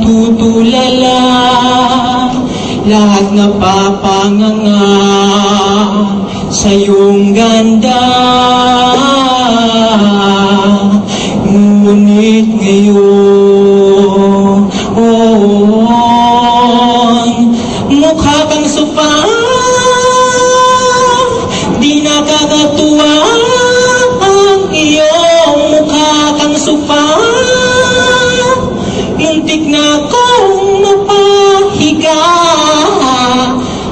natutulala, lahat napapanganga sa iyong ganda. Ngunit ngayon, mukha kang sopa, di nakakatuwa ang iyong mukha kang sopa. Muntik na akong mapahiga,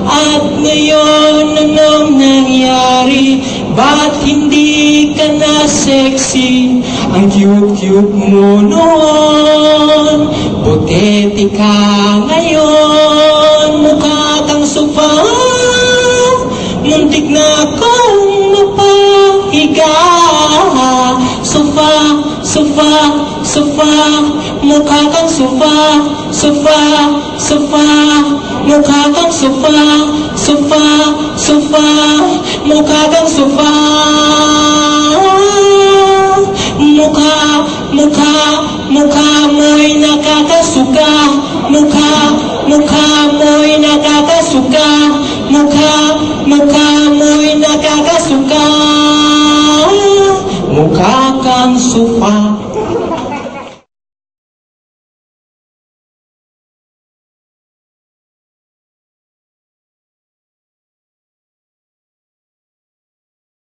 at ngayon anong nangyari? Ba't hindi ka na sexy? Ang cute-cute mo noon, butete ka ngayon, mukha kang sofa. Muntik na akong mapahiga. Sofa, sofa, sofa, mukha kang sofa. Sofa, sofa, mukha kang sofa. Sofa, sofa, mukha kang sofa. Mukha mo'y nakakasuka. Mukha mo'y